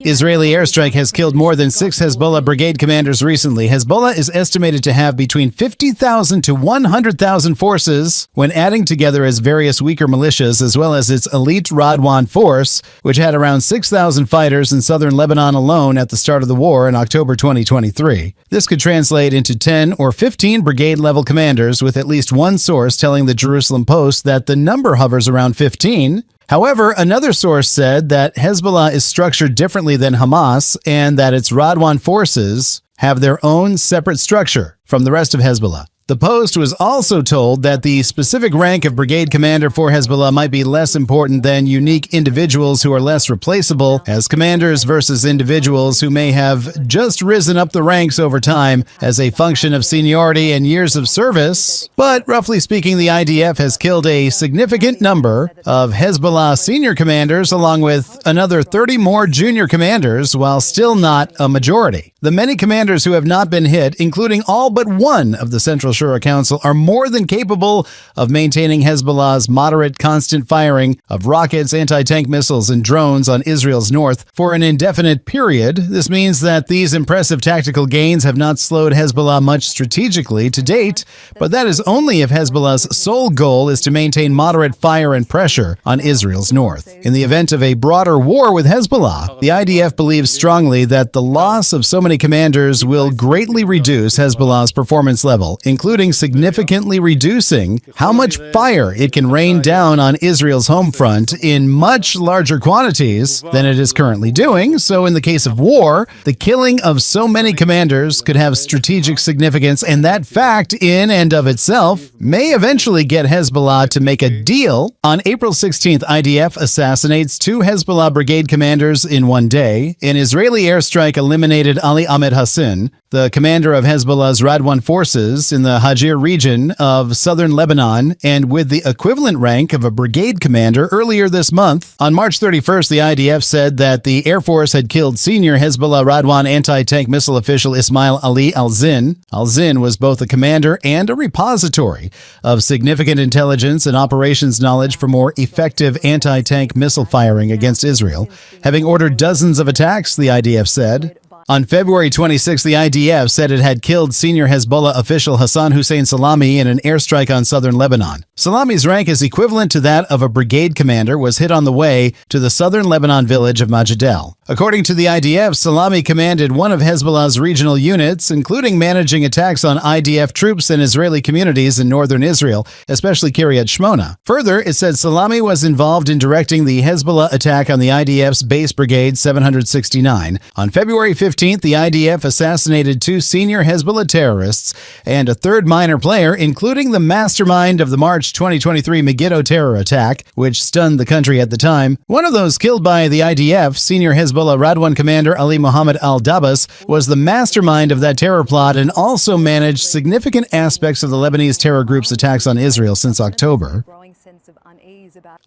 Israeli airstrike has killed more than 6 Hezbollah Brigade commanders recently. Hezbollah is estimated to have between 50,000 to 100,000 forces when adding together its various weaker militias as well as its elite Radwan force, which had around 6,000 fighters in southern Lebanon alone at the start of the war in October 2023. This could translate into 10 or 15 brigade-level commanders, with at least one source telling the Jerusalem Post that the number hovers around 15. However, another source said that Hezbollah is structured differently than Hamas and that its Radwan forces have their own separate structure from the rest of Hezbollah. The Post was also told that the specific rank of brigade commander for Hezbollah might be less important than unique individuals who are less replaceable as commanders versus individuals who may have just risen up the ranks over time as a function of seniority and years of service. But roughly speaking, the IDF has killed a significant number of Hezbollah senior commanders along with another 30 more junior commanders, while still not a majority. The many commanders who have not been hit, including all but one of the Central Shura Council, are more than capable of maintaining Hezbollah's moderate constant firing of rockets, anti-tank missiles, and drones on Israel's north for an indefinite period. This means that these impressive tactical gains have not slowed Hezbollah much strategically to date, but that is only if Hezbollah's sole goal is to maintain moderate fire and pressure on Israel's north. In the event of a broader war with Hezbollah, the IDF believes strongly that the loss of so many commanders will greatly reduce Hezbollah's performance level, including significantly reducing how much fire it can rain down on Israel's home front in much larger quantities than it is currently doing. So in the case of war, the killing of so many commanders could have strategic significance, and that fact in and of itself may eventually get Hezbollah to make a deal. On April 16th, IDF assassinates 2 Hezbollah brigade commanders in one day. An Israeli airstrike eliminated Ali Ahmed Hassan, the commander of Hezbollah's Radwan forces in the Hajir region of southern Lebanon, and with the equivalent rank of a brigade commander earlier this month. On March 31st, the IDF said that the Air Force had killed senior Hezbollah Radwan anti-tank missile official Ismail Ali al-Zin. Al-Zin was both a commander and a repository of significant intelligence and operations knowledge for more effective anti-tank missile firing against Israel, having ordered dozens of attacks, the IDF said. On February 26, the IDF said it had killed senior Hezbollah official Hassan Hussein Salami in an airstrike on southern Lebanon. Salami's rank is equivalent to that of a brigade commander, was hit on the way to the southern Lebanon village of Majidel. According to the IDF, Salami commanded one of Hezbollah's regional units, including managing attacks on IDF troops and Israeli communities in northern Israel, especially Kiryat Shmona. Further, it said Salami was involved in directing the Hezbollah attack on the IDF's base brigade 769. On February 15th, the IDF assassinated 2 senior Hezbollah terrorists and a third minor player, including the mastermind of the March 2023 Megiddo terror attack, which stunned the country at the time. One of those killed by the IDF, senior Hezbollah Radwan commander Ali Mohammed al-Dabas, was the mastermind of that terror plot and also managed significant aspects of the Lebanese terror group's attacks on Israel since October.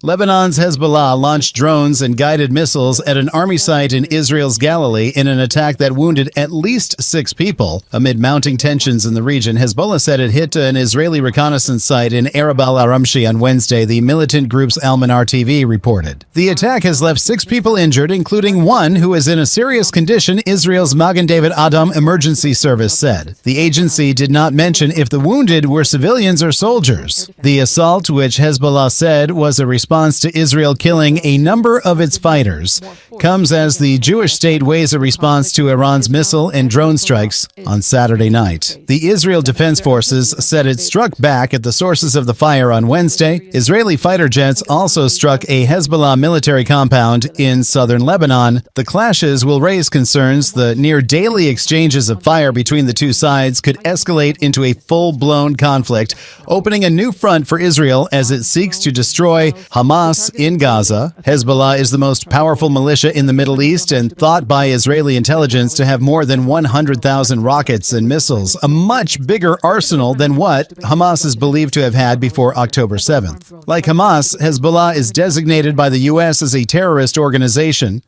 Lebanon's Hezbollah launched drones and guided missiles at an army site in Israel's Galilee in an attack that wounded at least 6 people. Amid mounting tensions in the region, Hezbollah said it hit an Israeli reconnaissance site in Arab al-Aramshi on Wednesday, the militant group's Al-Manar TV reported. The attack has left 6 people injured, including one who is in a serious condition, Israel's Magen David Adom Emergency Service said. The agency did not mention if the wounded were civilians or soldiers. The assault, which Hezbollah said was a response to Israel killing a number of its fighters, comes as the Jewish state weighs a response to Iran's missile and drone strikes on Saturday night. The Israel Defense Forces said it struck back at the sources of the fire on Wednesday. Israeli fighter jets also struck a Hezbollah military compound in southern Lebanon. The clashes will raise concerns the near-daily exchanges of fire between the two sides could escalate into a full-blown conflict, opening a new front for Israel as it seeks to destroy Hamas in Gaza. Hezbollah is the most powerful militia in the Middle East and thought by Israeli intelligence to have more than 100,000 rockets and missiles, a much bigger arsenal than what Hamas is believed to have had before October 7th. Like Hamas, Hezbollah is designated by the U.S. as a terrorist organization.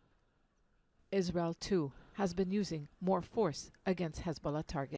Israel, too, has been using more force against Hezbollah targets.